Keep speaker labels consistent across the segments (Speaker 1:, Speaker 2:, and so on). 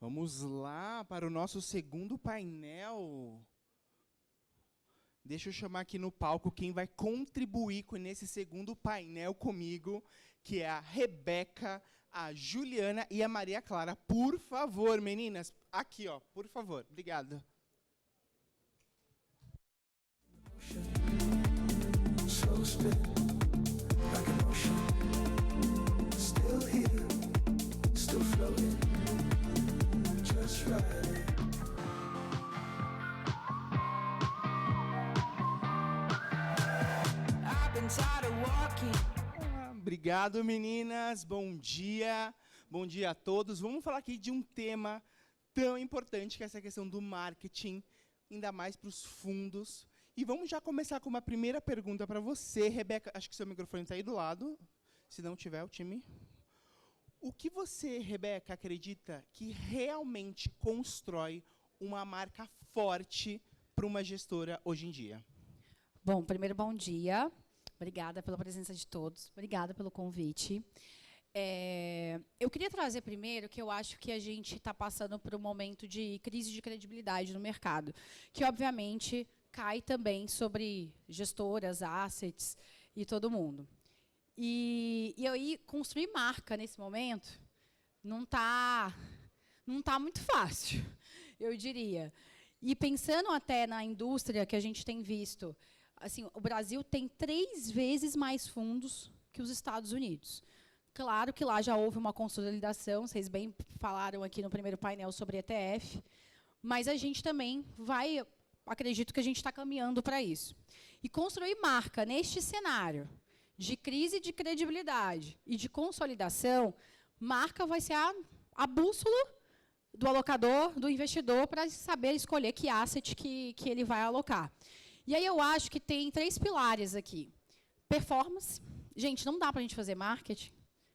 Speaker 1: Vamos lá para o nosso segundo painel. Deixa eu chamar aqui no palco quem vai contribuir nesse segundo painel comigo, que é a Rebeca, a Juliana e a Maria Clara. Por favor, meninas, aqui, ó, por favor. Obrigado. Slow spin, like an ocean. Still here, still floating, just riding. Obrigado, meninas. Bom dia. Bom dia a todos. Vamos falar aqui de um tema tão importante, que é essa questão do marketing, ainda mais para os fundos. E vamos já começar com uma primeira pergunta para você, Rebeca. Acho que seu microfone está aí do lado. Se não tiver, o time. O que você, Rebeca, acredita que realmente constrói uma marca forte para uma gestora hoje em dia?
Speaker 2: Bom, primeiro, bom dia. Obrigada pela presença de todos. Obrigada pelo convite. Eu queria trazer primeiro que eu acho que a gente está passando por um momento de crise de credibilidade no mercado, que, obviamente, cai também sobre gestoras, assets e todo mundo. E aí, construir marca nesse momento não tá muito fácil, eu diria. E pensando até na indústria que a gente tem visto, assim, o Brasil tem 3 vezes mais fundos que os Estados Unidos. Claro que lá já houve uma consolidação, vocês bem falaram aqui no primeiro painel sobre ETF, mas a gente também acredito que a gente está caminhando para isso. E construir marca neste cenário de crise de credibilidade e de consolidação, marca vai ser a bússola do alocador, do investidor, para saber escolher que asset que ele vai alocar. E aí eu acho que tem 3 pilares aqui. Performance. Gente, não dá para a gente fazer marketing,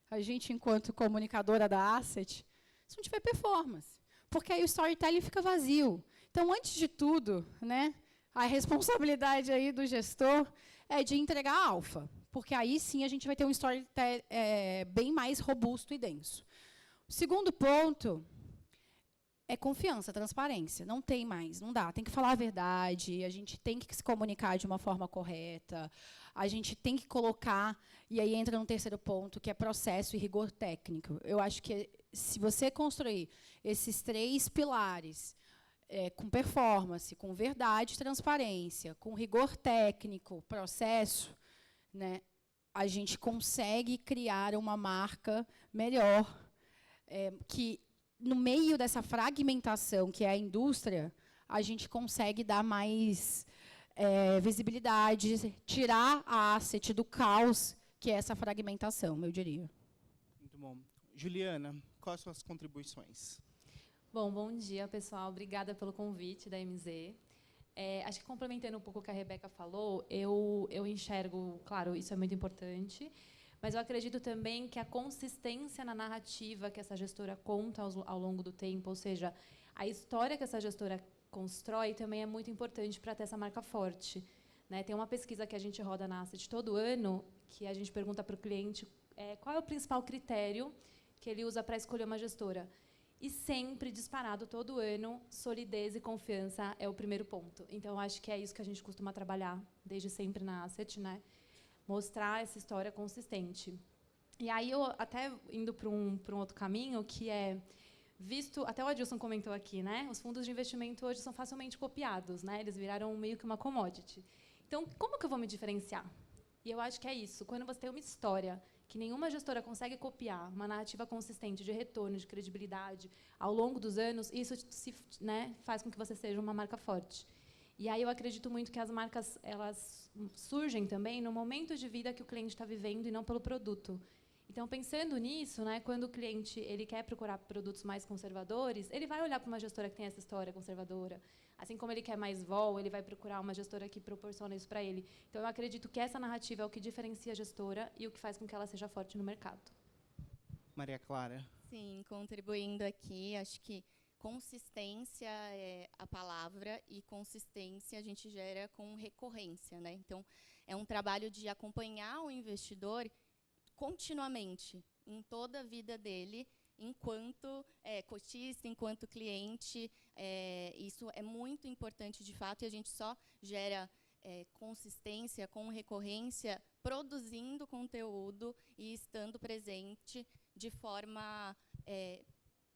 Speaker 2: a gente, enquanto comunicadora da asset, se não tiver performance. Porque aí o storytelling fica vazio. Então, antes de tudo, né, a responsabilidade aí do gestor é de entregar alfa. Porque aí sim a gente vai ter um storytelling bem mais robusto e denso. O segundo ponto é confiança, transparência. Não tem mais, não dá. Tem que falar a verdade, a gente tem que se comunicar de uma forma correta, a gente tem que colocar, e aí entra no terceiro ponto, que é processo e rigor técnico. Eu acho que se você construir esses 3 pilares, com performance, com verdade e transparência, com rigor técnico, processo, né, a gente consegue criar uma marca melhor, que no meio dessa fragmentação que é a indústria, a gente consegue dar mais visibilidade, tirar a asset do caos, que é essa fragmentação, eu diria.
Speaker 1: Muito bom. Juliana, quais as suas contribuições?
Speaker 3: Bom dia, pessoal. Obrigada pelo convite da MZ. Acho que, complementando um pouco o que a Rebeca falou, eu enxergo, claro, isso é muito importante, mas eu acredito também que a consistência na narrativa que essa gestora conta ao longo do tempo, ou seja, a história que essa gestora constrói também é muito importante para ter essa marca forte. Né? Tem uma pesquisa que a gente roda na Asset todo ano, que a gente pergunta para o cliente qual é o principal critério que ele usa para escolher uma gestora. E sempre, disparado, todo ano, solidez e confiança é o primeiro ponto. Então, acho que é isso que a gente costuma trabalhar desde sempre na Asset, né? Mostrar essa história consistente. E aí, eu até indo para um outro caminho, que é visto, até o Adilson comentou aqui, né? Os fundos de investimento hoje são facilmente copiados, né? Eles viraram meio que uma commodity. Então, como que eu vou me diferenciar? E eu acho que é isso. Quando você tem uma história que nenhuma gestora consegue copiar, uma narrativa consistente de retorno, de credibilidade, ao longo dos anos, isso faz com que você seja uma marca forte. E aí eu acredito muito que as marcas elas surgem também no momento de vida que o cliente está vivendo e não pelo produto. Então, pensando nisso, né, quando o cliente ele quer procurar produtos mais conservadores, ele vai olhar para uma gestora que tem essa história conservadora. Assim como ele quer mais vol, ele vai procurar uma gestora que proporciona isso para ele. Então, eu acredito que essa narrativa é o que diferencia a gestora e o que faz com que ela seja forte no mercado.
Speaker 1: Maria Clara.
Speaker 4: Sim, contribuindo aqui, acho que consistência é a palavra e consistência a gente gera com recorrência, né? Então, é um trabalho de acompanhar o investidor continuamente, em toda a vida dele, enquanto cotista, enquanto cliente. Isso é muito importante, de fato, e a gente só gera consistência, com recorrência, produzindo conteúdo e estando presente de forma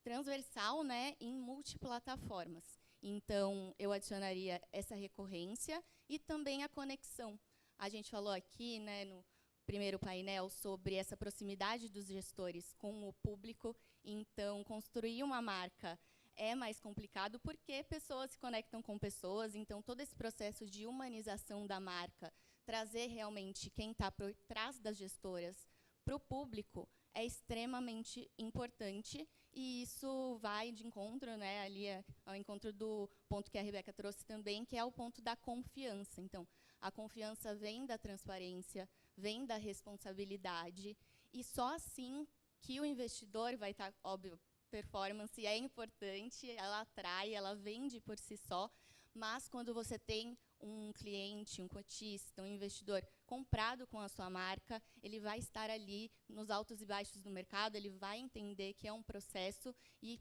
Speaker 4: transversal, né, em multiplataformas. Então, eu adicionaria essa recorrência e também a conexão. A gente falou aqui, né, no primeiro painel, sobre essa proximidade dos gestores com o público. Então, construir uma marca é mais complicado porque pessoas se conectam com pessoas. Então, todo esse processo de humanização da marca, trazer realmente quem está por trás das gestoras para o público, é extremamente importante. E isso vai de encontro, né, ali ao encontro do ponto que a Rebeca trouxe também, que é o ponto da confiança. Então, a confiança vem da transparência, vem da responsabilidade, e só assim que o investidor vai estar, óbvio, performance é importante, ela atrai, ela vende por si só, mas quando você tem um cliente, um cotista, um investidor comprado com a sua marca, ele vai estar ali nos altos e baixos do mercado, ele vai entender que é um processo, e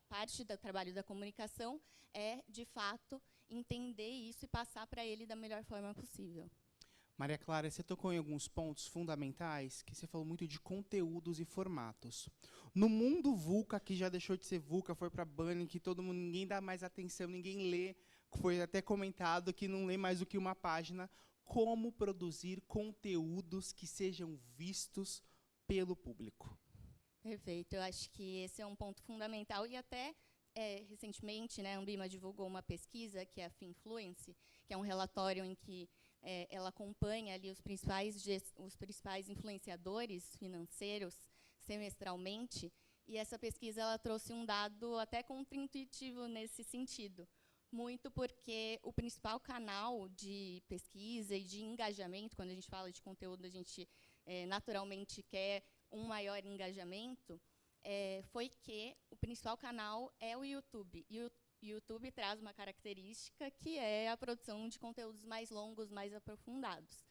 Speaker 4: parte do trabalho da comunicação é, de fato, entender isso e passar para ele da melhor forma possível.
Speaker 1: Maria Clara, você tocou em alguns pontos fundamentais, que você falou muito de conteúdos e formatos. No mundo VUCA, que já deixou de ser VUCA, foi para Bunny, que ninguém dá mais atenção, ninguém lê, foi até comentado que não lê mais do que uma página, como produzir conteúdos que sejam vistos pelo público?
Speaker 4: Perfeito, eu acho que esse é um ponto fundamental, e até recentemente, né, a Ambima divulgou uma pesquisa, que é a Finfluence, que é um relatório em que ela acompanha ali os principais influenciadores financeiros semestralmente, e essa pesquisa ela trouxe um dado até contraintuitivo nesse sentido, muito porque o principal canal de pesquisa e de engajamento, quando a gente fala de conteúdo, a gente naturalmente quer um maior engajamento, foi que o principal canal é o YouTube. E o YouTube traz uma característica que é a produção de conteúdos mais longos, mais aprofundados.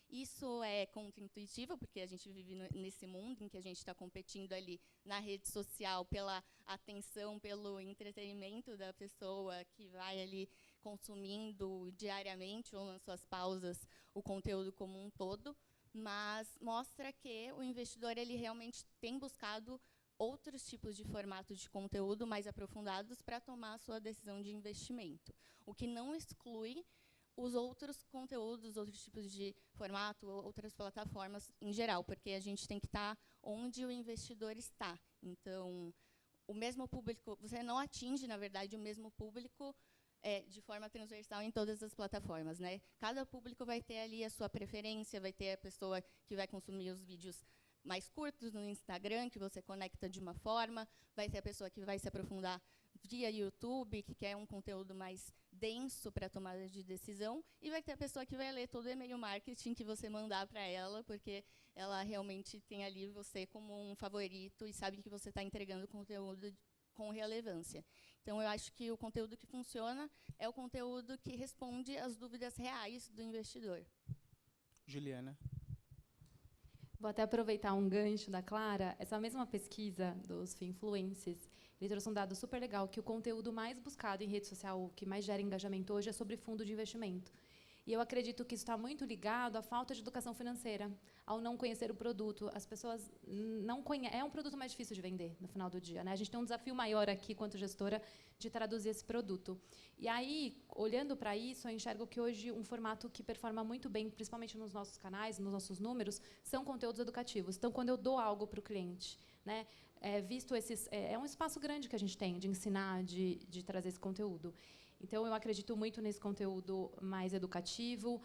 Speaker 4: Isso é contraintuitivo, porque a gente vive nesse mundo em que a gente está competindo ali na rede social pela atenção, pelo entretenimento da pessoa que vai ali consumindo diariamente ou nas suas pausas o conteúdo como um todo, mas mostra que o investidor ele realmente tem buscado outros tipos de formatos de conteúdo mais aprofundados para tomar a sua decisão de investimento, o que não exclui os outros conteúdos, outros tipos de formato, outras plataformas em geral, porque a gente tem que estar onde o investidor está. Então, o mesmo público, você não atinge, na verdade, o mesmo público de forma transversal em todas as plataformas, né? Cada público vai ter ali a sua preferência, vai ter a pessoa que vai consumir os vídeos mais curtos no Instagram, que você conecta de uma forma, vai ter a pessoa que vai se aprofundar via YouTube, que quer um conteúdo mais denso para tomada de decisão, e vai ter a pessoa que vai ler todo o e-mail marketing que você mandar para ela, porque ela realmente tem ali você como um favorito e sabe que você está entregando conteúdo com relevância. Então, eu acho que o conteúdo que funciona é o conteúdo que responde às dúvidas reais do investidor.
Speaker 1: Juliana?
Speaker 3: Vou até aproveitar um gancho da Clara. Essa mesma pesquisa dos Finfluences, ele trouxe um dado super legal, que o conteúdo mais buscado em rede social, o que mais gera engajamento hoje, é sobre fundo de investimento. E eu acredito que isso está muito ligado à falta de educação financeira, ao não conhecer o produto. As pessoas não conhecem. É um produto mais difícil de vender, no final do dia, né? A gente tem um desafio maior aqui, quanto gestora, de traduzir esse produto. E aí, olhando para isso, eu enxergo que hoje um formato que performa muito bem, principalmente nos nossos canais, nos nossos números, são conteúdos educativos. Então, quando eu dou algo para o cliente, né, visto esses, é um espaço grande que a gente tem de ensinar, de trazer esse conteúdo. Então, eu acredito muito nesse conteúdo mais educativo.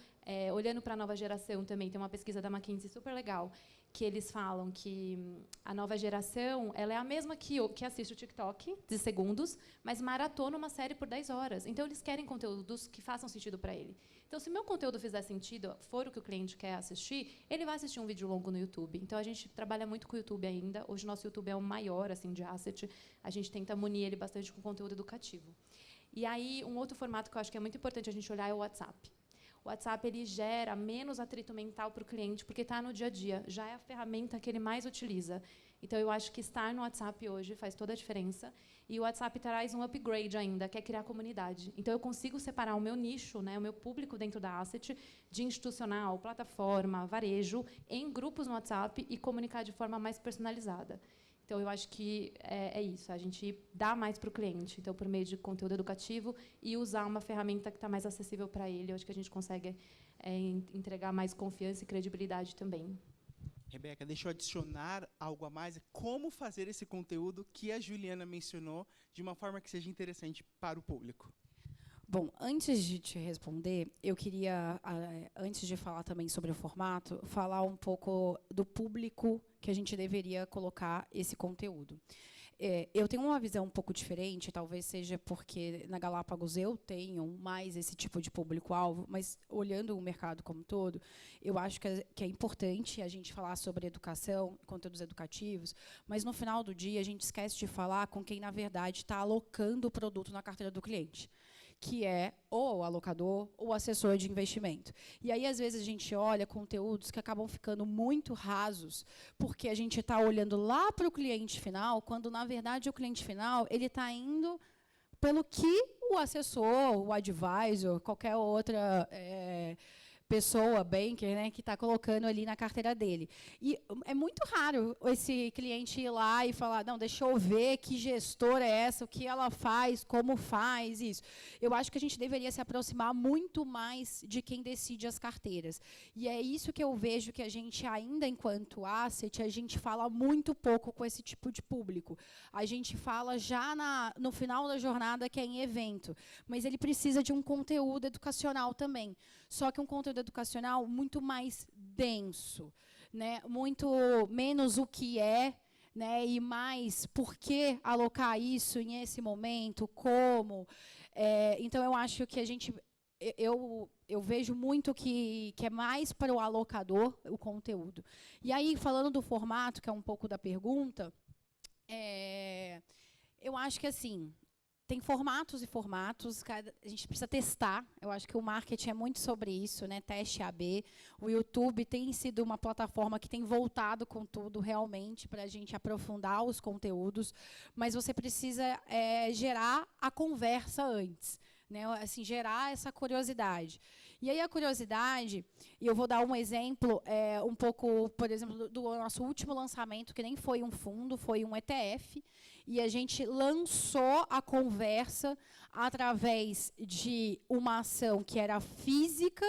Speaker 3: Olhando para a nova geração também, tem uma pesquisa da McKinsey super legal, que eles falam que a nova geração ela é a mesma que assiste o TikTok, de segundos, mas maratona uma série por 10 horas. Então, eles querem conteúdos que façam sentido para ele. Então, se meu conteúdo fizer sentido, for o que o cliente quer assistir, ele vai assistir um vídeo longo no YouTube. Então, a gente trabalha muito com o YouTube ainda. Hoje, o nosso YouTube é o maior assim, de asset. A gente tenta munir ele bastante com conteúdo educativo. E aí, um outro formato que eu acho que é muito importante a gente olhar é o WhatsApp. O WhatsApp ele gera menos atrito mental para o cliente, porque está no dia a dia, já é a ferramenta que ele mais utiliza. Então, eu acho que estar no WhatsApp hoje faz toda a diferença. E o WhatsApp traz um upgrade ainda, que é criar comunidade. Então, eu consigo separar o meu nicho, né, o meu público dentro da Asset, de institucional, plataforma, varejo, em grupos no WhatsApp e comunicar de forma mais personalizada. Então, eu acho que é isso, a gente dá mais para o cliente, então, por meio de conteúdo educativo e usar uma ferramenta que está mais acessível para ele. Eu acho que a gente consegue entregar mais confiança e credibilidade também.
Speaker 1: Rebeca, deixa eu adicionar algo a mais. Como fazer esse conteúdo que a Juliana mencionou de uma forma que seja interessante para o público?
Speaker 2: Bom, antes de te responder, eu queria, antes de falar também sobre o formato, falar um pouco do público que a gente deveria colocar esse conteúdo. Eu tenho uma visão um pouco diferente, talvez seja porque na Galápagos eu tenho mais esse tipo de público-alvo, mas olhando o mercado como um todo, eu acho que é importante a gente falar sobre educação, conteúdos educativos, mas no final do dia a gente esquece de falar com quem, na verdade, está alocando o produto na carteira do cliente, que é ou o alocador ou o assessor de investimento. E aí, às vezes, a gente olha conteúdos que acabam ficando muito rasos, porque a gente está olhando lá para o cliente final, quando, na verdade, o cliente final ele está indo pelo que o assessor, o advisor, qualquer outra pessoa, banker, né, que está colocando ali na carteira dele. E é muito raro esse cliente ir lá e falar, não, deixa eu ver que gestora é essa, o que ela faz, como faz isso. Eu acho que a gente deveria se aproximar muito mais de quem decide as carteiras. E é isso que eu vejo que a gente, ainda enquanto asset, a gente fala muito pouco com esse tipo de público. A gente fala já no final da jornada, que é em evento. Mas ele precisa de um conteúdo educacional também. Só que um conteúdo educacional muito mais denso, né? Muito menos o que é, né? E mais por que alocar isso nesse momento, como. Então, eu acho que a gente... Eu vejo muito que é mais para o alocador o conteúdo. E aí, falando do formato, que é um pouco da pergunta, eu acho que, assim, tem formatos e formatos, a gente precisa testar. Eu acho que o marketing é muito sobre isso, né? Teste AB. O YouTube tem sido uma plataforma que tem voltado com tudo, realmente, para a gente aprofundar os conteúdos, mas você precisa gerar a conversa antes, né? Assim, gerar essa curiosidade. E aí a curiosidade, e eu vou dar um exemplo, um pouco, por exemplo, do nosso último lançamento, que nem foi um fundo, foi um ETF, e a gente lançou a conversa através de uma ação que era física,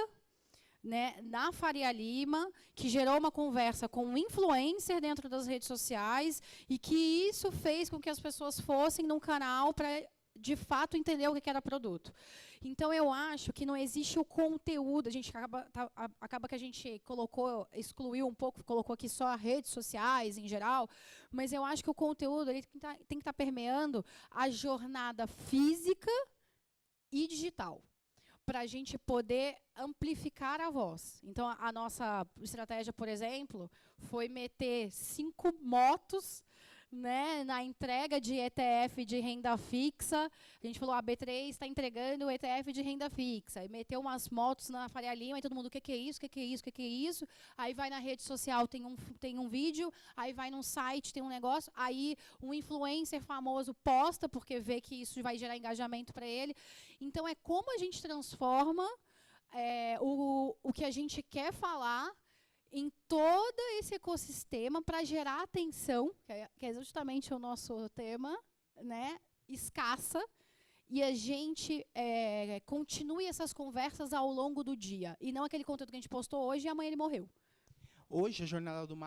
Speaker 2: né, na Faria Lima, que gerou uma conversa com um influencer dentro das redes sociais, e que isso fez com que as pessoas fossem num canal para, de fato, entender o que era produto. Então, eu acho que não existe o conteúdo. A gente acaba que a gente excluiu um pouco, colocou aqui só as redes sociais em geral, mas eu acho que o conteúdo ele tem que estar permeando a jornada física e digital, para a gente poder amplificar a voz. Então, a nossa estratégia, por exemplo, foi meter 5 motos, né, na entrega de ETF de renda fixa. A gente falou, a B3 está entregando o ETF de renda fixa. E meteu umas motos na Faria Lima, e todo mundo, o que é isso, o que é isso, o que é isso? Aí vai na rede social, tem um vídeo, aí vai num site, tem um negócio, aí um influencer famoso posta, porque vê que isso vai gerar engajamento para ele. Então, é como a gente transforma o que a gente quer falar em todo esse ecossistema para gerar atenção, que é justamente o nosso tema, né, escassa, e a gente continue essas conversas ao longo do dia, e não aquele conteúdo que a gente postou hoje e amanhã ele morreu.
Speaker 1: Hoje, a jornada do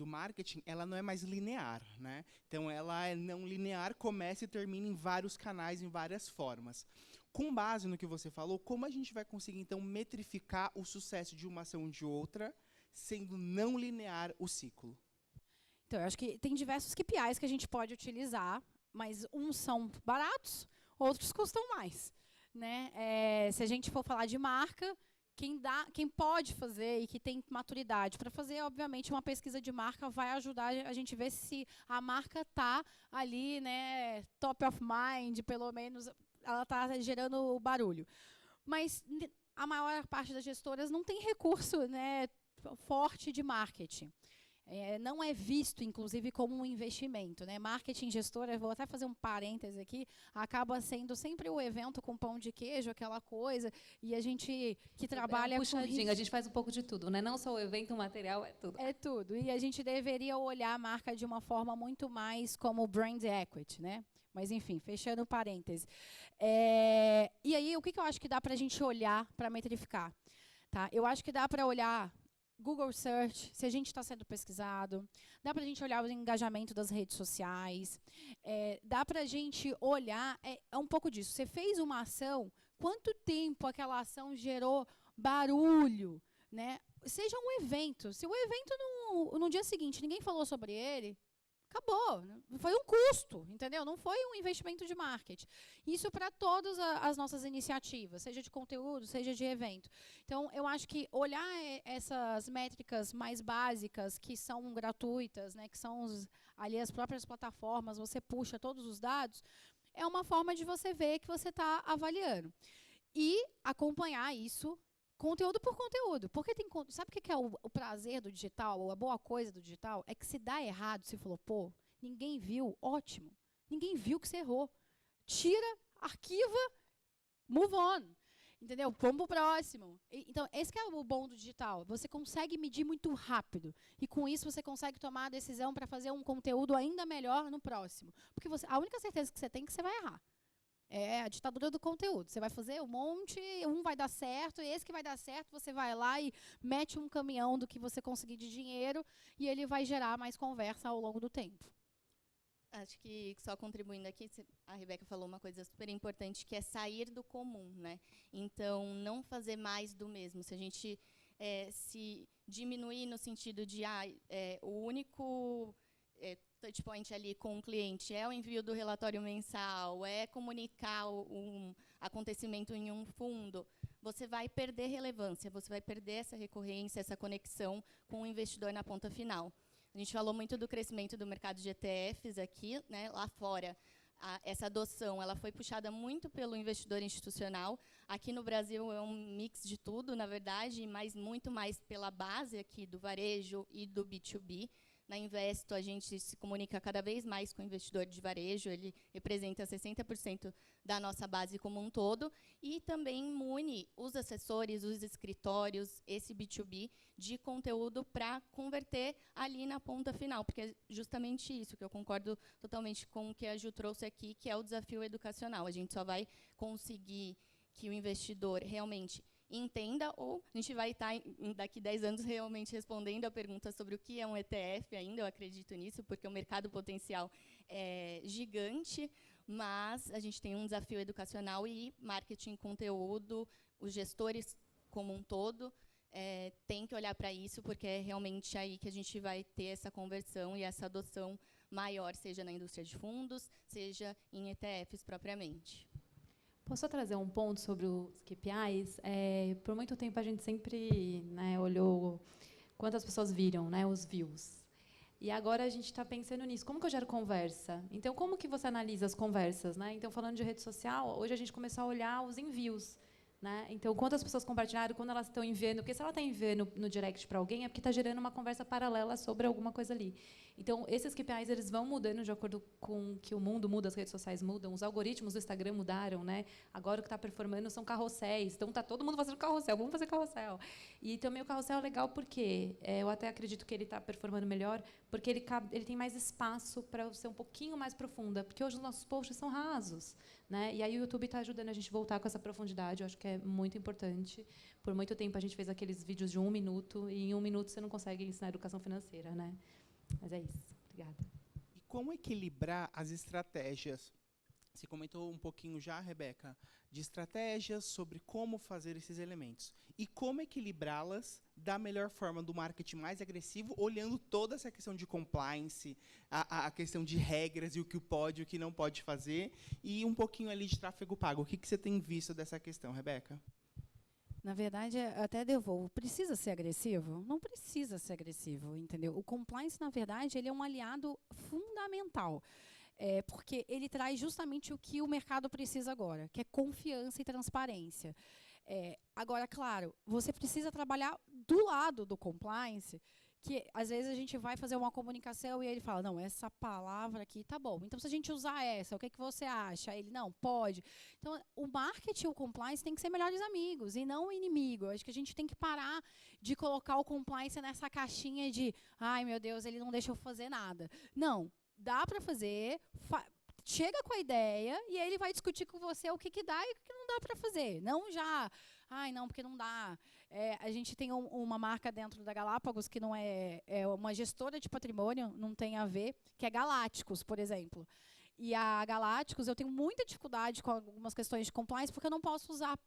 Speaker 1: marketing ela não é mais linear, né? Então, ela é não linear, começa e termina em vários canais, em várias formas. Com base no que você falou, como a gente vai conseguir, então, metrificar o sucesso de uma ação de outra, sendo não linear o ciclo?
Speaker 2: Então, eu acho que tem diversos KPIs que a gente pode utilizar, mas uns são baratos, outros custam mais, né? Se a gente for falar de marca, quem pode fazer e que tem maturidade para fazer, obviamente, uma pesquisa de marca vai ajudar a gente ver se a marca está ali, né, top of mind, pelo menos ela está gerando barulho. Mas a maior parte das gestoras não tem recurso, né, forte de marketing. não é visto, inclusive, como um investimento, né? Marketing gestora, vou até fazer um parêntese aqui, acaba sendo sempre o evento com pão de queijo, aquela coisa, e a gente que trabalha
Speaker 3: puxadinho, a gente faz um pouco de tudo, né? Não só o evento, o material, é tudo.
Speaker 2: É tudo. E a gente deveria olhar a marca de uma forma muito mais como brand equity, né? Mas, enfim, fechando parênteses. E aí, o que eu acho que dá para a gente olhar para metrificar? Tá? Eu acho que dá para olhar Google Search, se a gente está sendo pesquisado, dá para a gente olhar o engajamento das redes sociais, dá para a gente olhar, um pouco disso. Você fez uma ação, quanto tempo aquela ação gerou barulho, né? Seja um evento. Se o evento no dia seguinte ninguém falou sobre ele, acabou. Foi um custo, entendeu? Não foi um investimento de marketing. Isso para todas as nossas iniciativas, seja de conteúdo, seja de evento. Então, eu acho que olhar essas métricas mais básicas, que são gratuitas, né, que são ali as próprias plataformas, você puxa todos os dados, é uma forma de você ver que você está avaliando. E acompanhar isso conteúdo por conteúdo. Porque sabe o que é o prazer do digital, ou a boa coisa do digital? É que se dá errado, se flopou, ninguém viu, ótimo. Ninguém viu que você errou. Tira, arquiva, move on. Entendeu? Vamos pro próximo. Então, esse que é o bom do digital. Você consegue medir muito rápido. E com isso você consegue tomar a decisão para fazer um conteúdo ainda melhor no próximo. Porque a única certeza que você tem é que você vai errar. É a ditadura do conteúdo. Você vai fazer um monte, um vai dar certo, e esse que vai dar certo, você vai lá e mete um caminhão do que você conseguir de dinheiro e ele vai gerar mais conversa ao longo do tempo.
Speaker 4: Acho que só contribuindo aqui, a Rebeca falou uma coisa super importante, que é sair do comum, né? Então, não fazer mais do mesmo. Se a gente se diminuir no sentido de o único touchpoint ali com o cliente é o envio do relatório mensal, é comunicar um acontecimento em um fundo, você vai perder relevância, você vai perder essa recorrência, essa conexão com o investidor na ponta final. A gente falou muito do crescimento do mercado de ETFs aqui, né, lá fora. Essa adoção ela foi puxada muito pelo investidor institucional. Aqui no Brasil é um mix de tudo, na verdade, mas muito mais pela base aqui do varejo e do B2B. Na Investo, a gente se comunica cada vez mais com o investidor de varejo, ele representa 60% da nossa base como um todo, e também mune os assessores, os escritórios, esse B2B, de conteúdo para converter ali na ponta final, porque é justamente isso, que eu concordo totalmente com o que a Ju trouxe aqui, que é o desafio educacional. A gente só vai conseguir que o investidor realmente entenda, ou a gente vai estar, daqui 10 anos, realmente respondendo a pergunta sobre o que é um ETF ainda, eu acredito nisso, porque o mercado potencial é gigante, mas a gente tem um desafio educacional e marketing, conteúdo, os gestores como um todo, tem que olhar para isso, porque é realmente aí que a gente vai ter essa conversão e essa adoção maior, seja na indústria de fundos, seja em ETFs propriamente.
Speaker 3: Posso trazer um ponto sobre os KPIs? Por muito tempo, a gente sempre, né, olhou quantas pessoas viram, né, os views. E agora a gente está pensando nisso. Como que eu gero conversa? Então, como que você analisa as conversas? Né? Então, falando de rede social, hoje a gente começou a olhar os envios. Né? Então, quantas pessoas compartilharam, quando elas estão enviando, porque se ela está enviando no direct para alguém, é porque está gerando uma conversa paralela sobre alguma coisa ali. Então, esses KPIs eles vão mudando de acordo com que o mundo muda, as redes sociais mudam, os algoritmos do Instagram mudaram, né? Agora o que está performando são carrosséis, então está todo mundo fazendo carrossel, vamos fazer carrossel. E também o carrossel é legal porque eu até acredito que ele está performando melhor, porque ele tem mais espaço para ser um pouquinho mais profunda, porque hoje os nossos posts são rasos. Né? E aí o YouTube está ajudando a gente a voltar com essa profundidade, eu acho que é muito importante. Por muito tempo a gente fez aqueles vídeos de 1 minuto, e em 1 minuto você não consegue ensinar educação financeira. Né? Mas é isso. Obrigada.
Speaker 1: E como equilibrar as estratégias? Você comentou um pouquinho já, Rebeca, de estratégias sobre como fazer esses elementos. E como equilibrá-las da melhor forma, do marketing mais agressivo, olhando toda essa questão de compliance, a questão de regras e o que pode e o que não pode fazer, e um pouquinho ali de tráfego pago. O que você tem visto dessa questão, Rebeca?
Speaker 2: Na verdade, até devolvo. Precisa ser agressivo? Não precisa ser agressivo, entendeu? O compliance, na verdade, ele é um aliado fundamental. Porque ele traz justamente o que o mercado precisa agora, que é confiança e transparência. Agora, claro, você precisa trabalhar do lado do compliance, que às vezes a gente vai fazer uma comunicação e ele fala, não, essa palavra aqui tá bom. Então, se a gente usar essa, o que você acha? Aí ele, não, pode. Então, o marketing e o compliance tem que ser melhores amigos e não inimigo. Eu acho que a gente tem que parar de colocar o compliance nessa caixinha de, ai, meu Deus, ele não deixa eu fazer nada. Não, dá para fazer, chega com a ideia e aí ele vai discutir com você o que dá e o que não dá para fazer. Não já, ai, não, porque não dá. A gente tem uma marca dentro da Galápagos que não é uma gestora de patrimônio, não tem a ver, que é Galácticos, por exemplo. E a Galácticos, eu tenho muita dificuldade com algumas questões de compliance, porque eu não posso usar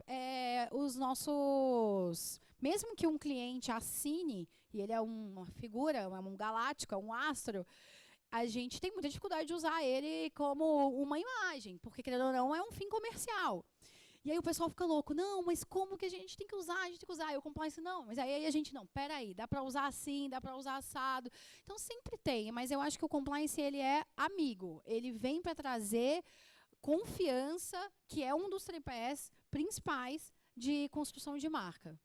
Speaker 2: os nossos... Mesmo que um cliente assine, e ele é uma figura, é um galáctico, é um astro, a gente tem muita dificuldade de usar ele como uma imagem, porque, querendo ou não, é um fim comercial. E aí o pessoal fica louco, não, mas como que a gente tem que usar? A gente tem que usar. E o compliance, não. Mas aí a gente, não, peraí, dá para usar assim, dá para usar assado. Então, sempre tem, mas eu acho que o compliance, ele é amigo. Ele vem para trazer confiança, que é um dos tripés principais de construção de marca.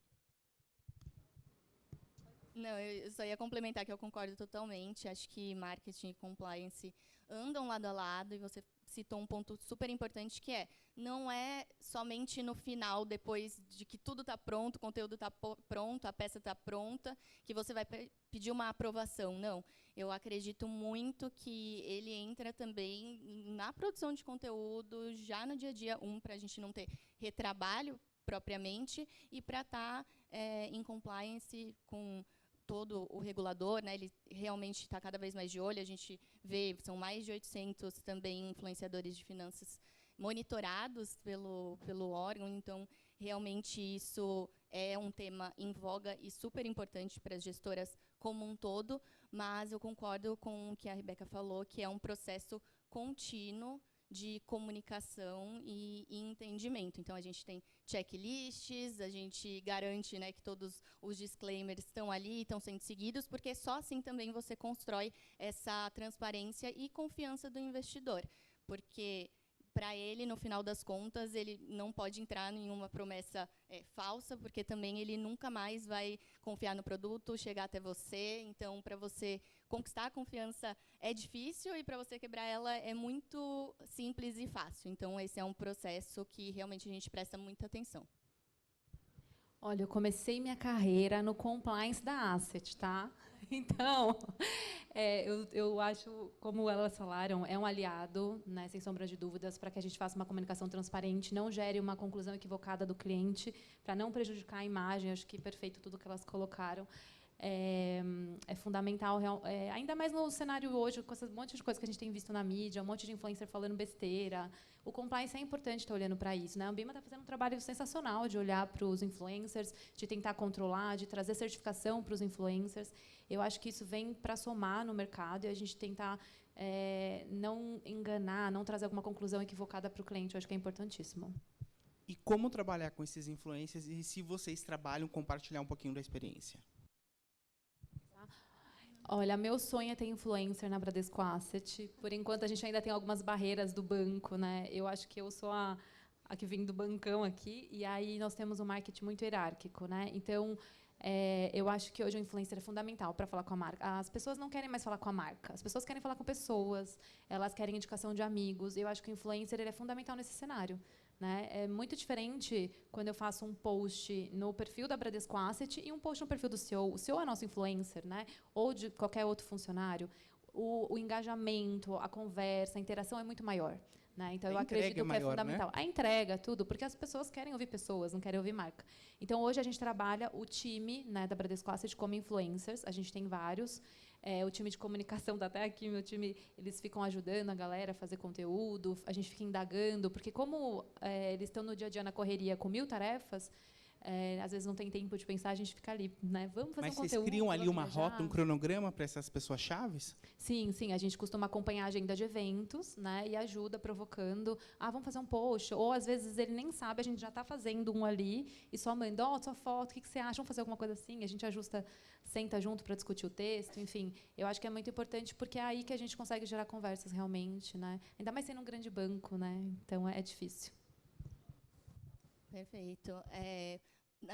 Speaker 4: Não, eu só ia complementar que eu concordo totalmente. Acho que marketing e compliance andam lado a lado, e você citou um ponto super importante, que não é somente no final, depois de que tudo está pronto, o conteúdo está pronto, a peça está pronta, que você vai pedir uma aprovação. Não, eu acredito muito que ele entra também na produção de conteúdo, já no dia a dia, para a gente não ter retrabalho propriamente, e para estar em compliance com todo o regulador, né, ele realmente está cada vez mais de olho. A gente vê, são mais de 800 também influenciadores de finanças monitorados pelo órgão, então, realmente, isso é um tema em voga e super importante para as gestoras como um todo, mas eu concordo com o que a Rebeca falou, que é um processo contínuo de comunicação e entendimento. Então, a gente tem checklists, a gente garante, né, que todos os disclaimers estão ali, estão sendo seguidos, porque só assim também você constrói essa transparência e confiança do investidor. Porque, para ele, no final das contas, ele não pode entrar em uma promessa falsa, porque também ele nunca mais vai confiar no produto, chegar até você. Então, para você conquistar a confiança é difícil, e para você quebrar ela é muito simples e fácil. Então, esse é um processo que realmente a gente presta muita atenção.
Speaker 3: Olha, eu comecei minha carreira no compliance da Asset, tá? Então, eu acho, como elas falaram, é um aliado, né, sem sombra de dúvidas, para que a gente faça uma comunicação transparente, não gere uma conclusão equivocada do cliente, para não prejudicar a imagem. Acho que perfeito tudo que elas colocaram. É fundamental, ainda mais no cenário hoje, com esse monte de coisa que a gente tem visto na mídia, um monte de influencer falando besteira. O compliance é importante estar olhando para isso, né? A Ambima está fazendo um trabalho sensacional de olhar para os influencers, de tentar controlar, de trazer certificação para os influencers. Eu acho que isso vem para somar no mercado, e a gente tentar não enganar, não trazer alguma conclusão equivocada para o cliente. Eu acho que é importantíssimo.
Speaker 1: E como trabalhar com esses influencers, e se vocês trabalham, compartilhar um pouquinho da experiência?
Speaker 3: Olha, meu sonho é ter influencer na Bradesco Asset. Por enquanto, a gente ainda tem algumas barreiras do banco, né? Eu acho que eu sou a que vem do bancão aqui, e aí nós temos um marketing muito hierárquico, né? Então, eu acho que hoje o influencer é fundamental para falar com a marca. As pessoas não querem mais falar com a marca, as pessoas querem falar com pessoas, elas querem indicação de amigos. Eu acho que o influencer, ele é fundamental nesse cenário, né? É muito diferente quando eu faço um post no perfil da Bradesco Asset e um post no perfil do CEO. O CEO é nosso influencer, né? Ou de qualquer outro funcionário. O engajamento, a conversa, a interação é muito maior, né? Então, eu acredito que é fundamental. Né? A entrega, tudo, porque as pessoas querem ouvir pessoas, não querem ouvir marca. Então, hoje, a gente trabalha o time, né, da Bradesco Asset como influencers. A gente tem vários. O time de comunicação está até aqui, meu time, eles ficam ajudando a galera a fazer conteúdo, a gente fica indagando, porque como eles estão no dia a dia na correria com 1000 tarefas, às vezes não tem tempo de pensar, a gente fica ali, né? Vamos fazer um conteúdo.
Speaker 1: Mas vocês criam ali uma rota, um cronograma para essas pessoas chaves?
Speaker 3: Sim, sim. A gente costuma acompanhar a agenda de eventos, né? E ajuda provocando. Vamos fazer um post. Ou, às vezes, ele nem sabe, a gente já está fazendo um ali e só manda, sua foto, o que você acha? Vamos fazer alguma coisa assim? A gente ajusta, senta junto para discutir o texto. Enfim, eu acho que é muito importante, porque é aí que a gente consegue gerar conversas realmente, né? Ainda mais sendo um grande banco, né? Então, é difícil.
Speaker 4: Perfeito.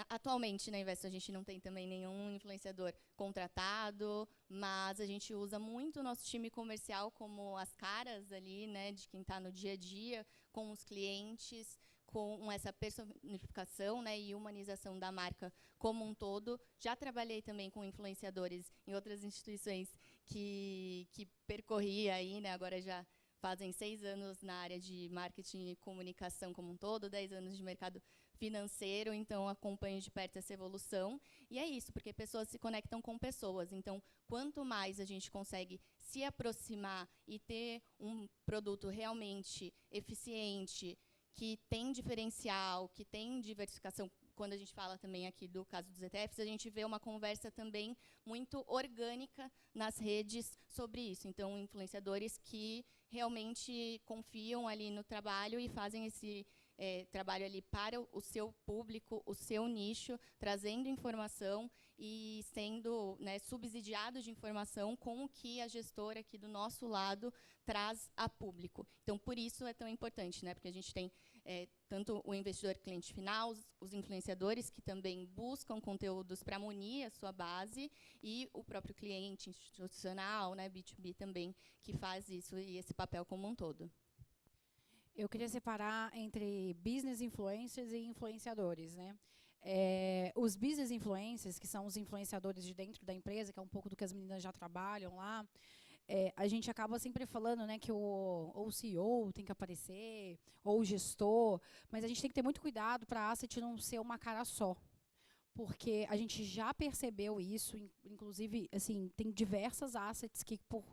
Speaker 4: Atualmente, na Investo, a gente não tem também nenhum influenciador contratado, mas a gente usa muito o nosso time comercial como as caras ali, né, de quem está no dia a dia, com os clientes, com essa personificação, né, e humanização da marca como um todo. Já trabalhei também com influenciadores em outras instituições que percorri aí, né, agora já fazem 6 anos na área de marketing e comunicação como um todo, 10 anos de mercado financeiro, então acompanho de perto essa evolução. E é isso, porque pessoas se conectam com pessoas. Então, quanto mais a gente consegue se aproximar e ter um produto realmente eficiente, que tem diferencial, que tem diversificação, quando a gente fala também aqui do caso dos ETFs, a gente vê uma conversa também muito orgânica nas redes sobre isso. Então, influenciadores que realmente confiam ali no trabalho e fazem esse trabalho ali para o seu público, o seu nicho, trazendo informação e sendo, né, subsidiado de informação com o que a gestora aqui do nosso lado traz a público. Então, por isso é tão importante, né, porque a gente tem tanto o investidor cliente final, os influenciadores que também buscam conteúdos para munir a sua base, e o próprio cliente institucional, né, B2B também, que faz isso e esse papel como um todo.
Speaker 2: Eu queria separar entre business influencers e influenciadores, né? Os business influencers, que são os influenciadores de dentro da empresa, que é um pouco do que as meninas já trabalham lá, a gente acaba sempre falando, né, que ou o CEO tem que aparecer, ou o gestor, mas a gente tem que ter muito cuidado para a asset não ser uma cara só. Porque a gente já percebeu isso, inclusive, assim, tem diversas assets que, por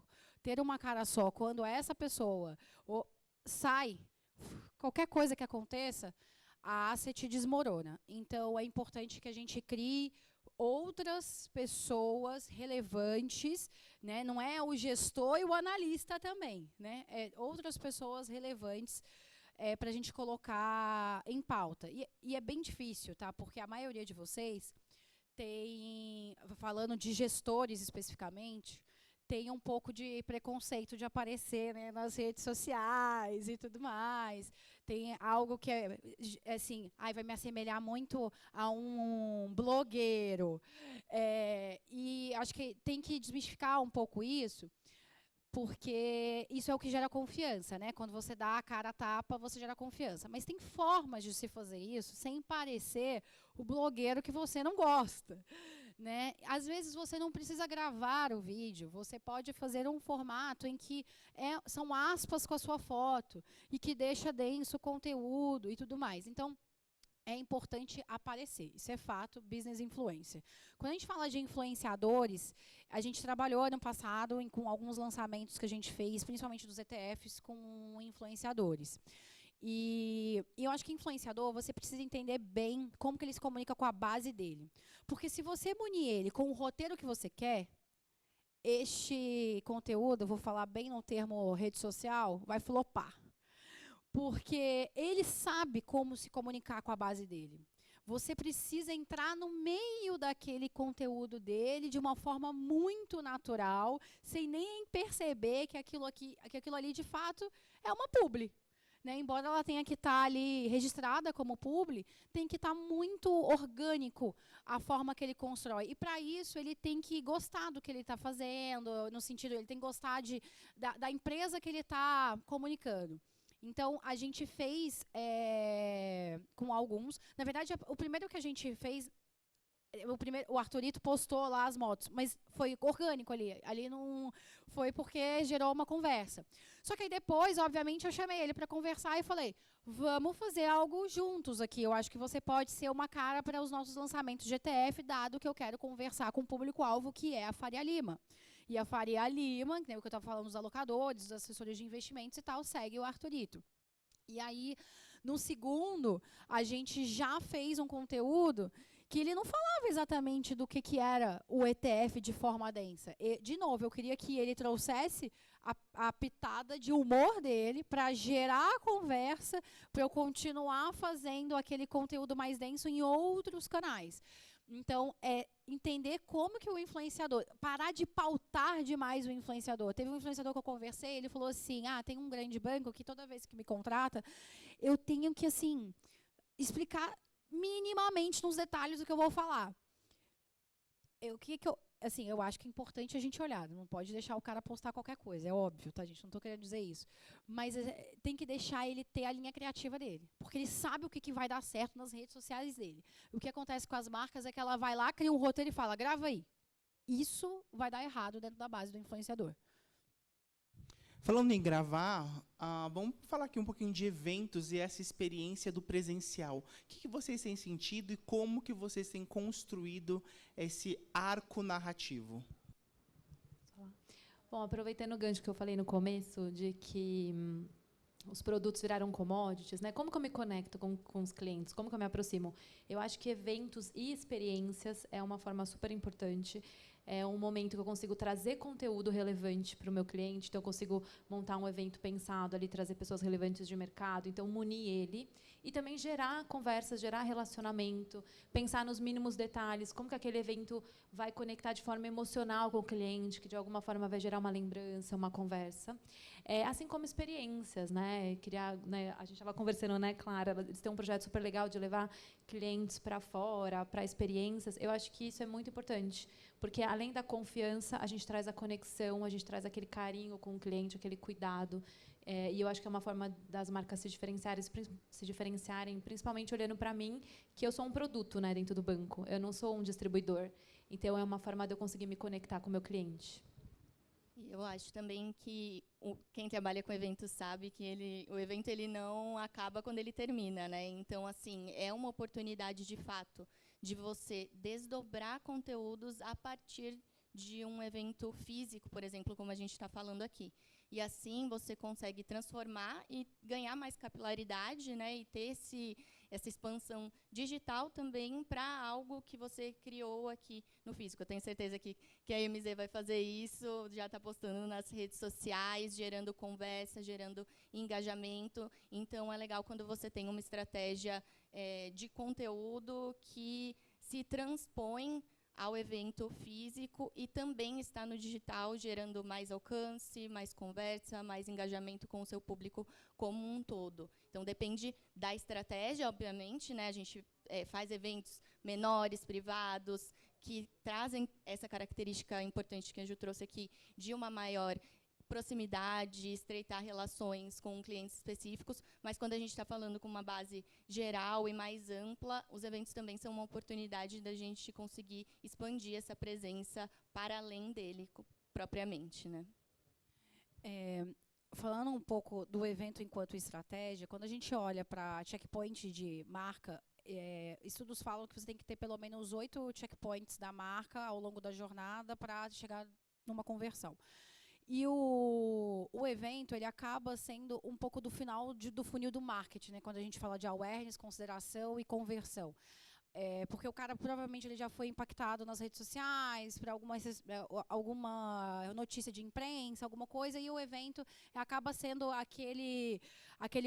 Speaker 2: ter uma cara só, quando essa pessoa sai, qualquer coisa que aconteça, a asset desmorona. Então, é importante que a gente crie outras pessoas relevantes, né? Não é o gestor e o analista também, né? Outras pessoas relevantes para a gente colocar em pauta. E é bem difícil, tá? Porque a maioria de vocês tem, falando de gestores especificamente, tem um pouco de preconceito de aparecer, né, nas redes sociais e tudo mais. Tem algo que é assim, vai me assemelhar muito a um blogueiro. E acho que tem que desmistificar um pouco isso, porque isso é o que gera confiança, né? Quando você dá a cara a tapa, você gera confiança. Mas tem formas de se fazer isso sem parecer o blogueiro que você não gosta, né? Às vezes você não precisa gravar o vídeo, você pode fazer um formato em que são aspas com a sua foto e que deixa denso o conteúdo e tudo mais. Então, é importante aparecer. Isso é fato, business influencer. Quando a gente fala de influenciadores, a gente trabalhou ano passado com alguns lançamentos que a gente fez, principalmente dos ETFs, com influenciadores. E eu acho que influenciador, você precisa entender bem como que ele se comunica com a base dele. Porque se você munir ele com o roteiro que você quer, este conteúdo, eu vou falar bem no termo rede social, vai flopar. Porque ele sabe como se comunicar com a base dele. Você precisa entrar no meio daquele conteúdo dele de uma forma muito natural, sem nem perceber que aquilo ali, de fato, é uma publi. Né? Embora ela tenha que estar ali registrada como publi, tem que estar muito orgânico a forma que ele constrói. E, para isso, ele tem que gostar do que ele está fazendo, no sentido, ele tem que gostar da empresa que ele está comunicando. Então, a gente fez com alguns. Na verdade, o primeiro que a gente fez, o Arthurito postou lá as motos, mas foi orgânico ali. Ali não foi porque gerou uma conversa. Só que aí depois, obviamente, eu chamei ele para conversar e falei, vamos fazer algo juntos aqui. Eu acho que você pode ser uma cara para os nossos lançamentos de ETF, dado que eu quero conversar com o público-alvo, que é a Faria Lima. E a Faria Lima, né, o que eu estava falando dos alocadores, dos assessores de investimentos e tal, segue o Arthurito. E aí, no segundo, a gente já fez um conteúdo que ele não falava exatamente do que era o ETF de forma densa. E, de novo, eu queria que ele trouxesse a pitada de humor dele para gerar a conversa, para eu continuar fazendo aquele conteúdo mais denso em outros canais. Então, entender como que o influenciador, parar de pautar demais o influenciador. Teve um influenciador que eu conversei, ele falou assim, tem um grande banco que toda vez que me contrata, eu tenho que, assim, explicar minimamente nos detalhes do que eu vou falar. Eu acho que é importante a gente olhar. Não pode deixar o cara postar qualquer coisa, é óbvio, tá, gente? Não estou querendo dizer isso. Mas tem que deixar ele ter a linha criativa dele. Porque ele sabe o que vai dar certo nas redes sociais dele. O que acontece com as marcas é que ela vai lá, cria um roteiro e fala, grava aí. Isso vai dar errado dentro da base do influenciador.
Speaker 1: Falando em gravar, vamos falar aqui um pouquinho de eventos e essa experiência do presencial. O que vocês têm sentido e como que vocês têm construído esse arco narrativo?
Speaker 3: Bom, aproveitando o gancho que eu falei no começo, de que os produtos viraram commodities, né? Como que eu me conecto com os clientes? Como que eu me aproximo? Eu acho que eventos e experiências é uma forma super importante. É um momento que eu consigo trazer conteúdo relevante para o meu cliente, então eu consigo montar um evento pensado ali, trazer pessoas relevantes de mercado, então munir ele e também gerar conversas, gerar relacionamento, pensar nos mínimos detalhes, como que aquele evento vai conectar de forma emocional com o cliente, que de alguma forma vai gerar uma lembrança, uma conversa. Assim como experiências, né? Criar, né? A gente estava conversando, né, Clara? Eles têm um projeto super legal de levar clientes para fora, para experiências. Eu acho que isso é muito importante, porque além da confiança, a gente traz a conexão, a gente traz aquele carinho com o cliente, aquele cuidado. E eu acho que é uma forma das marcas se diferenciarem, principalmente olhando para mim, que eu sou um produto, né, dentro do banco. Eu não sou um distribuidor. Então, é uma forma de eu conseguir me conectar com o meu cliente.
Speaker 4: E eu acho também que quem trabalha com eventos sabe que o evento ele não acaba quando ele termina, né? Então, assim, é uma oportunidade de fato de você desdobrar conteúdos a partir de um evento físico, por exemplo, como a gente está falando aqui. E assim você consegue transformar e ganhar mais capilaridade, né? E ter essa expansão digital também para algo que você criou aqui no físico. Eu tenho certeza que a MZ vai fazer isso, já está postando nas redes sociais, gerando conversa, gerando engajamento. Então, é legal quando você tem uma estratégia de conteúdo que se transpõe ao evento físico e também está no digital, gerando mais alcance, mais conversa, mais engajamento com o seu público como um todo. Então, depende da estratégia, obviamente, né? A gente faz eventos menores, privados, que trazem essa característica importante que a Ju trouxe aqui, de uma maior proximidade, estreitar relações com clientes específicos, mas quando a gente está falando com uma base geral e mais ampla, os eventos também são uma oportunidade da gente conseguir expandir essa presença para além dele propriamente, né?
Speaker 2: Falando um pouco do evento enquanto estratégia, quando a gente olha para checkpoint de marca, estudos falam que você tem que ter pelo menos 8 checkpoints da marca ao longo da jornada para chegar numa conversão. E o evento ele acaba sendo um pouco do final do funil do marketing, né? Quando a gente fala de awareness, consideração e conversão. Porque o cara provavelmente ele já foi impactado nas redes sociais, por alguma notícia de imprensa, alguma coisa, e o evento acaba sendo aquele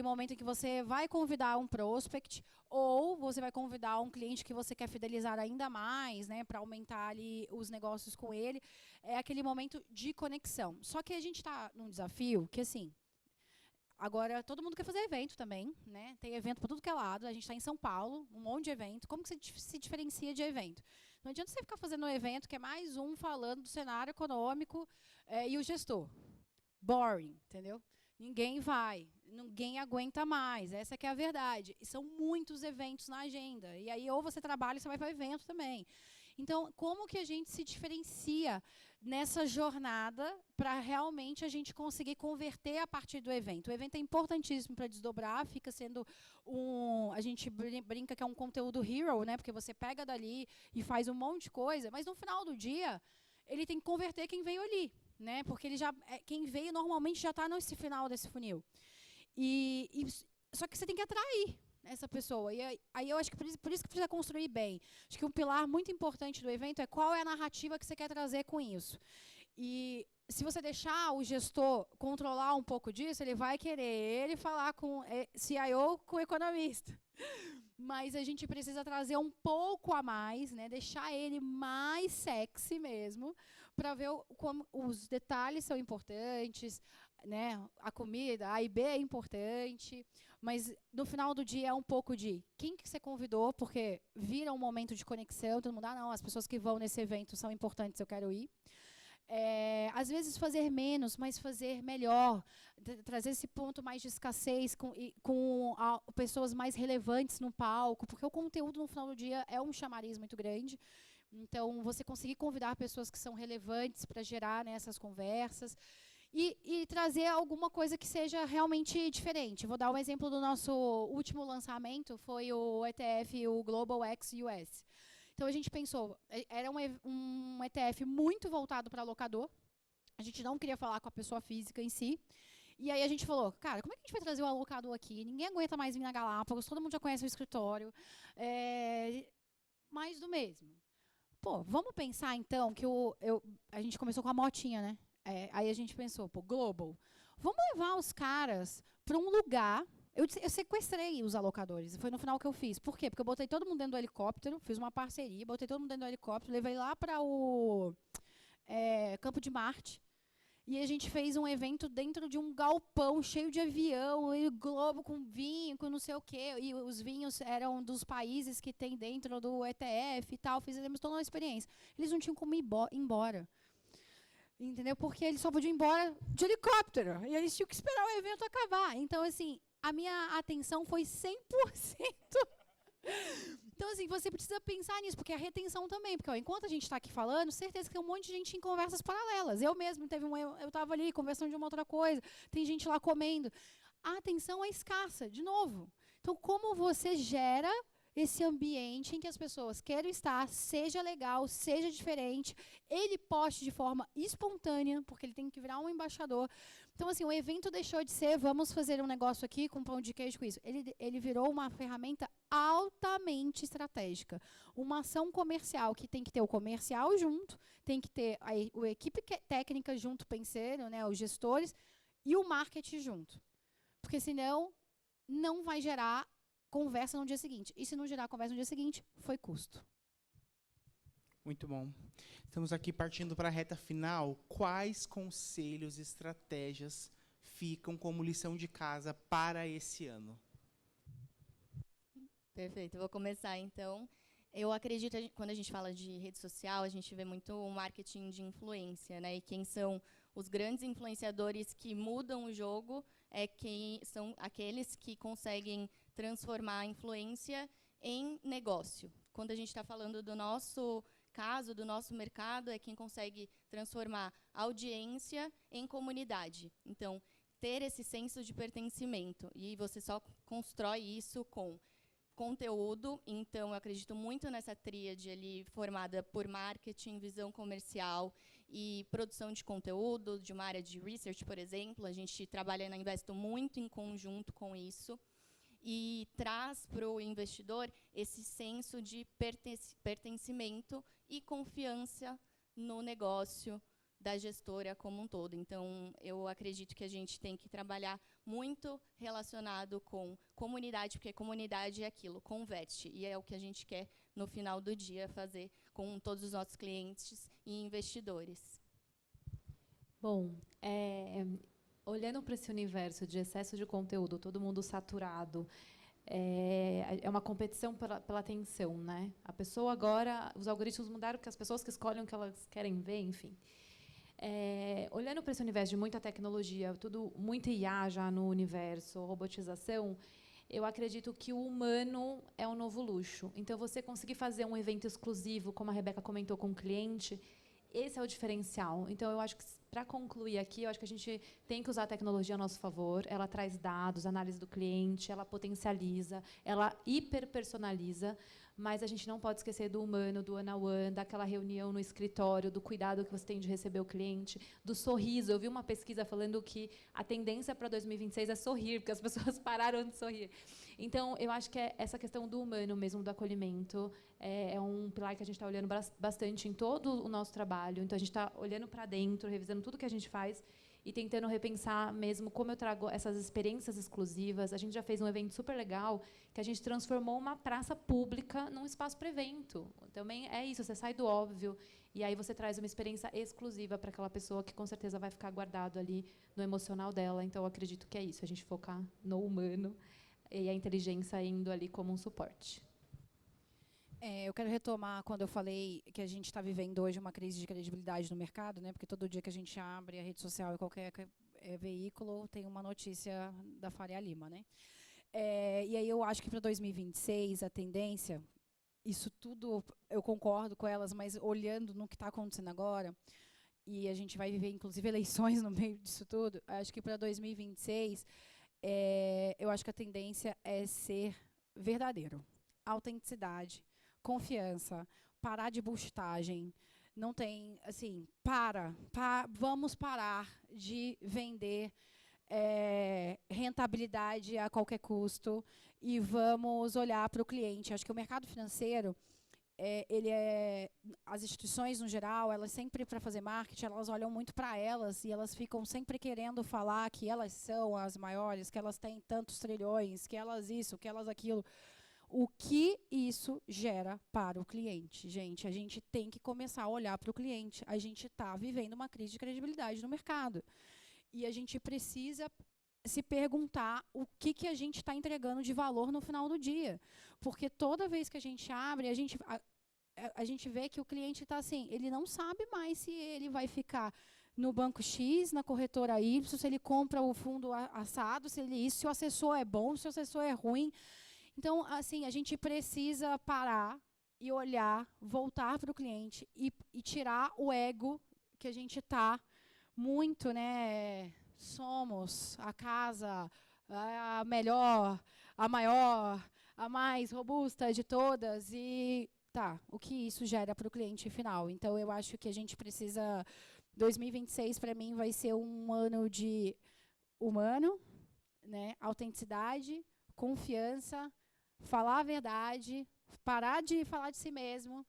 Speaker 2: momento em que você vai convidar um prospect ou você vai convidar um cliente que você quer fidelizar ainda mais, né, para aumentar ali os negócios com ele. É aquele momento de conexão. Só que a gente está num desafio que, assim, agora, todo mundo quer fazer evento também, né? Tem evento para tudo que é lado. A gente está em São Paulo, um monte de evento. Como que você se diferencia de evento? Não adianta você ficar fazendo um evento que é mais um falando do cenário econômico e o gestor. Boring, entendeu? Ninguém vai, ninguém aguenta mais. Essa que é a verdade. E são muitos eventos na agenda. E aí, ou você trabalha, ou você vai para o evento também. Então, como que a gente se diferencia nessa jornada para realmente a gente conseguir converter a partir do evento? O evento é importantíssimo para desdobrar, fica sendo a gente brinca que é um conteúdo hero, né? Porque você pega dali e faz um monte de coisa, mas no final do dia, ele tem que converter quem veio ali, né? Porque quem veio normalmente já está nesse final desse funil. Só que você tem que atrair essa pessoa. E aí eu acho que por isso que precisa construir bem. Acho que um pilar muito importante do evento é qual é a narrativa que você quer trazer com isso. E se você deixar o gestor controlar um pouco disso, ele vai querer falar com CIO, com o economista. Mas a gente precisa trazer um pouco a mais, né? Deixar ele mais sexy mesmo, para ver como os detalhes são importantes, né, a comida, A e B é importante, mas no final do dia é um pouco de quem que você convidou, porque vira um momento de conexão, todo mundo, não, as pessoas que vão nesse evento são importantes, eu quero ir. Às vezes fazer menos, mas fazer melhor, trazer esse ponto mais de escassez com pessoas mais relevantes no palco, porque o conteúdo no final do dia é um chamariz muito grande. Então, você conseguir convidar pessoas que são relevantes para gerar, né, essas conversas e trazer alguma coisa que seja realmente diferente. Vou dar um exemplo do nosso último lançamento, foi o ETF, o Global X US. Então, a gente pensou, era um ETF muito voltado para locador, a gente não queria falar com a pessoa física em si, e aí a gente falou, cara, como é que a gente vai trazer o alocador aqui? Ninguém aguenta mais vir na Galápagos, todo mundo já conhece o escritório, mais do mesmo. Pô, vamos pensar então que a gente começou com a motinha, né? Aí a gente pensou, Global, vamos levar os caras para um lugar. Eu sequestrei os alocadores, foi no final que eu fiz. Por quê? Porque eu botei todo mundo dentro do helicóptero, fiz uma parceria, botei todo mundo dentro do helicóptero, levei lá para o Campo de Marte, e a gente fez um evento dentro de um galpão cheio de avião, e globo com vinho, com não sei o quê, e os vinhos eram dos países que tem dentro do ETF e tal, fizemos toda uma experiência. Eles não tinham como ir embora. Entendeu? Porque eles só podiam ir embora de helicóptero, e eles tinham que esperar o evento acabar. Então, assim, a minha atenção foi 100%. Então, assim, você precisa pensar nisso, porque a retenção também. Porque, enquanto a gente está aqui falando, certeza que tem um monte de gente em conversas paralelas. Eu mesmo, eu estava ali conversando de uma outra coisa, tem gente lá comendo. A atenção é escassa, de novo. Então, como você gera esse ambiente em que as pessoas queiram estar, seja legal, seja diferente, ele poste de forma espontânea, porque ele tem que virar um embaixador. Então, assim, o evento deixou de ser, vamos fazer um negócio aqui com pão de queijo com isso. Ele virou uma ferramenta altamente estratégica. Uma ação comercial que tem que ter o comercial junto, tem que ter a equipe técnica junto, penseiro, né, os gestores, e o marketing junto. Porque, senão, não vai gerar conversa no dia seguinte. E se não gerar conversa no dia seguinte, foi custo.
Speaker 1: Muito bom. Estamos aqui partindo para a reta final. Quais conselhos e estratégias ficam como lição de casa para esse ano?
Speaker 4: Perfeito. Eu vou começar, então. Eu acredito, quando a gente fala de rede social, a gente vê muito o marketing de influência, né? E quem são os grandes influenciadores que mudam o jogo são aqueles que conseguem transformar a influência em negócio. Quando a gente está falando do nosso caso, do nosso mercado, é quem consegue transformar a audiência em comunidade. Então, ter esse senso de pertencimento. E você só constrói isso com conteúdo. Então, eu acredito muito nessa tríade ali formada por marketing, visão comercial e produção de conteúdo, de uma área de research, por exemplo. A gente trabalha na Investo muito em conjunto com isso. E traz para o investidor esse senso de pertencimento e confiança no negócio da gestora como um todo. Então, eu acredito que a gente tem que trabalhar muito relacionado com comunidade, porque comunidade é aquilo, converte. E é o que a gente quer, no final do dia, fazer com todos os nossos clientes e investidores.
Speaker 3: Bom, olhando para esse universo de excesso de conteúdo, todo mundo saturado, é uma competição pela atenção, né? A pessoa agora, os algoritmos mudaram, porque as pessoas que escolhem o que elas querem ver, enfim. Olhando para esse universo de muita tecnologia, tudo muito IA já no universo, robotização, eu acredito que o humano é um novo luxo. Então, você conseguir fazer um evento exclusivo, como a Rebeca comentou com o cliente, esse é o diferencial. Então, eu acho que, para concluir aqui, eu acho que a gente tem que usar a tecnologia a nosso favor. Ela traz dados, análise do cliente, ela potencializa, ela hiperpersonaliza, mas a gente não pode esquecer do humano, do one-on-one, daquela reunião no escritório, do cuidado que você tem de receber o cliente, do sorriso. Eu vi uma pesquisa falando que a tendência para 2026 é sorrir, porque as pessoas pararam de sorrir. Então, eu acho que essa questão do humano mesmo, do acolhimento, é um pilar que a gente está olhando bastante em todo o nosso trabalho. Então, a gente está olhando para dentro, revisando tudo que a gente faz e tentando repensar mesmo como eu trago essas experiências exclusivas. A gente já fez um evento super legal, que a gente transformou uma praça pública num espaço para evento. Também é isso, você sai do óbvio, e aí você traz uma experiência exclusiva para aquela pessoa que, com certeza, vai ficar guardado ali no emocional dela. Então, eu acredito que é isso, a gente focar no humano e a inteligência indo ali como um suporte.
Speaker 2: Eu quero retomar quando eu falei que a gente está vivendo hoje uma crise de credibilidade no mercado, né? Porque todo dia que a gente abre a rede social e qualquer veículo tem uma notícia da Faria Lima, né? E aí eu acho que para 2026 a tendência, isso tudo eu concordo com elas, mas olhando no que está acontecendo agora, e a gente vai viver inclusive eleições no meio disso tudo, acho que para 2026 eu acho que a tendência é ser verdadeiro, autenticidade, confiança, parar de boostagem. Não tem, assim, vamos parar de vender rentabilidade a qualquer custo e vamos olhar para o cliente. Acho que o mercado financeiro, as instituições, no geral, elas sempre, para fazer marketing, elas olham muito para elas e elas ficam sempre querendo falar que elas são as maiores, que elas têm tantos trilhões, que elas isso, que elas aquilo. O que isso gera para o cliente? Gente, a gente tem que começar a olhar para o cliente. A gente está vivendo uma crise de credibilidade no mercado. E a gente precisa se perguntar o que a gente está entregando de valor no final do dia. Porque toda vez que a gente abre, a gente vê que o cliente está assim, ele não sabe mais se ele vai ficar no banco X, na corretora Y, se ele compra o fundo assado, se o assessor é bom, se o assessor é ruim. Então, assim, a gente precisa parar e olhar, voltar para o cliente e tirar o ego que a gente está muito, né? Somos a casa, a melhor, a maior, a mais robusta de todas. E o que isso gera para o cliente final? Então, eu acho que a gente precisa... 2026, para mim, vai ser um ano de humano, né? Autenticidade, confiança, falar a verdade, parar de falar de si mesmo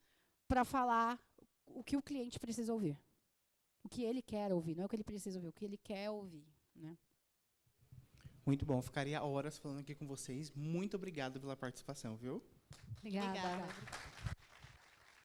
Speaker 2: para falar o que o cliente precisa ouvir. O que ele quer ouvir, não é o que ele precisa ouvir, o que ele quer ouvir, né?
Speaker 1: Muito bom, ficaria horas falando aqui com vocês. Muito obrigado pela participação, viu?
Speaker 3: Obrigada.
Speaker 4: Obrigada.